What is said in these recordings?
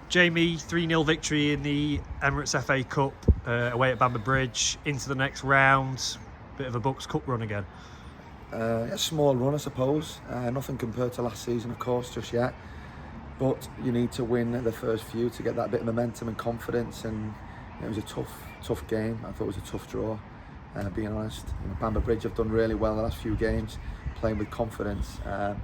Jamie, 3-0 victory in the Emirates FA Cup away at Bamber Bridge, into the next round. Bit of a Bucks Cup run again. A small run, I suppose. Nothing compared to last season, of course, just yet. But you need to win the first few to get that bit of momentum and confidence. And it was a tough game. I thought it was a tough draw, being honest. Bamber Bridge have done really well the last few games, playing with confidence. But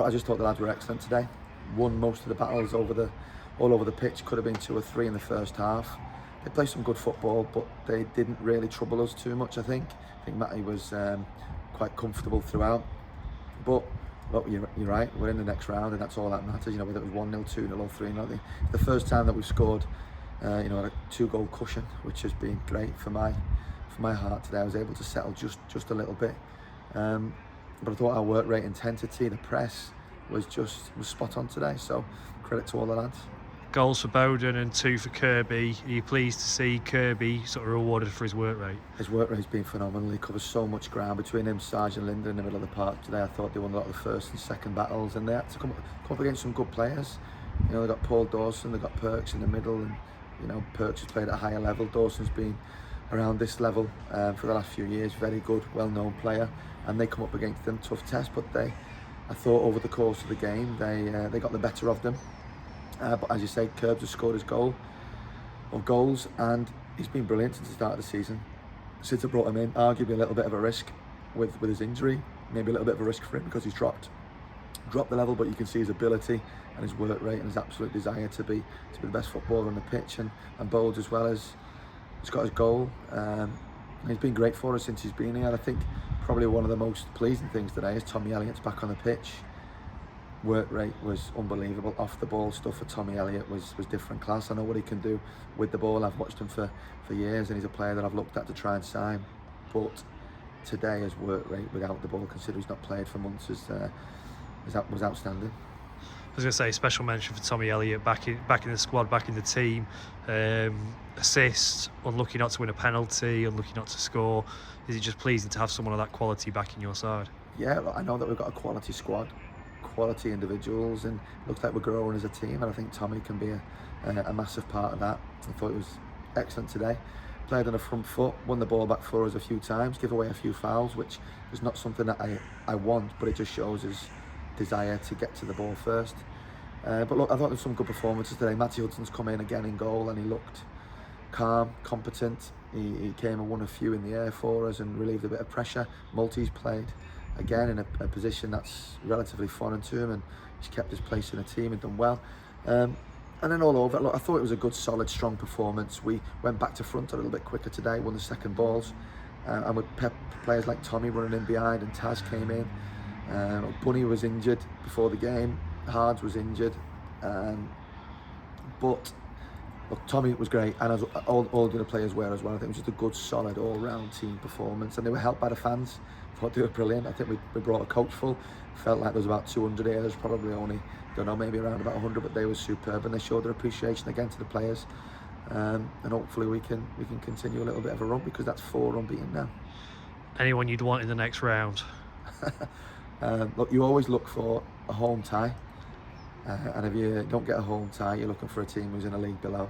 I just thought the lads were excellent today. Won most of the battles all over the pitch. Could have been 2 or 3 in the first half. They played some good football, but they didn't really trouble us too much. I think Matty was quite comfortable throughout. But look, you're right. We're in the next round, and that's all that matters. Whether it was 1-0, 2-0, or 3-0. The first time that we've scored, a 2-goal cushion, which has been great for my heart today. I was able to settle just a little bit. But I thought our work rate, intensity, the press was spot on today. So credit to all the lads. Goals for Bowden and 2 for Kirby. Are you pleased to see Kirby sort of rewarded for his work rate? His work rate's been phenomenal. He covers so much ground between him, Sarge and Linden in the middle of the park today. I thought they won a lot of the first and second battles, and they had to come up against some good players. They got Paul Dawson, they got Perks in the middle, and Perks has played at a higher level. Dawson's been around this level for the last few years. Very good, well-known player, and they come up against them, tough test. But I thought over the course of the game they got the better of them. But as you say, Curbs has scored his goals, and he's been brilliant since the start of the season. Since I brought him in, arguably a little bit of a risk with his injury, maybe a little bit of a risk for him because he's dropped the level, but you can see his ability and his work rate and his absolute desire to be the best footballer on the pitch, and bowls as well as he's got his goal. And he's been great for us since he's been here. And I think probably one of the most pleasing things today is Tommy Elliott's back on the pitch. Work rate was unbelievable. Off the ball stuff for Tommy Elliott was different class. I know what he can do with the ball. I've watched him for years, and he's a player that I've looked at to try and sign. But today his work rate without the ball, considering he's not played for months, was outstanding. I was going to say special mention for Tommy Elliott, back in the squad, back in the team. Assist, unlucky not to win a penalty, unlucky not to score. Is it just pleasing to have someone of that quality back in your side? Yeah, I know that we've got a quality squad, quality individuals, and it looks like we're growing as a team, and I think Tommy can be a massive part of that. I thought it was excellent today. Played on the front foot, won the ball back for us a few times, give away a few fouls, which is not something that I want, but it just shows his desire to get to the ball first. But look, I thought there were some good performances today. Matty Hudson's come in again in goal, and he looked calm, competent. He came and won a few in the air for us and relieved a bit of pressure. Multi's played again in a position that's relatively foreign to him, and he's kept his place in the team and done well. And then all over, look, I thought it was a good, solid, strong performance. We went back to front a little bit quicker today, won the second balls, and with players like Tommy running in behind, and Taz came in. Bunny was injured before the game, Hards was injured, but look, Tommy was great, and as all the other players were as well. I think it was just a good, solid, all-round team performance, and they were helped by the fans. I thought they were brilliant. I think we brought a coach full. Felt like there was about 200 here. There's probably only, don't know, maybe around about 100, but they were superb, and they showed their appreciation again to the players. And hopefully we can continue a little bit of a run, because that's 4 unbeaten now. Anyone you'd want in the next round? Look, you always look for a home tie, and if you don't get a home tie, you're looking for a team who's in a league below.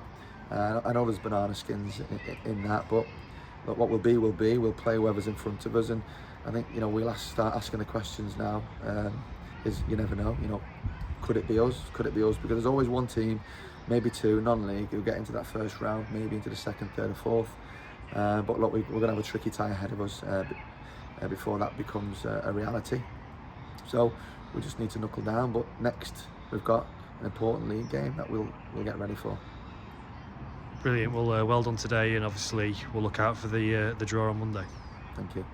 I know there's banana skins in that, but look, what will be will be. We'll play whoever's in front of us, and I think we'll start asking the questions now. Is you never know. Could it be us? Could it be us? Because there's always one team, maybe 2 non-league, who'll get into that first round, maybe into the second, third, or 4th. But look, we're going to have a tricky tie ahead of us before that becomes a reality. So we just need to knuckle down. But next, we've got an important league game that we'll get ready for. Brilliant. Well done today, and obviously we'll look out for the draw on Monday. Thank you.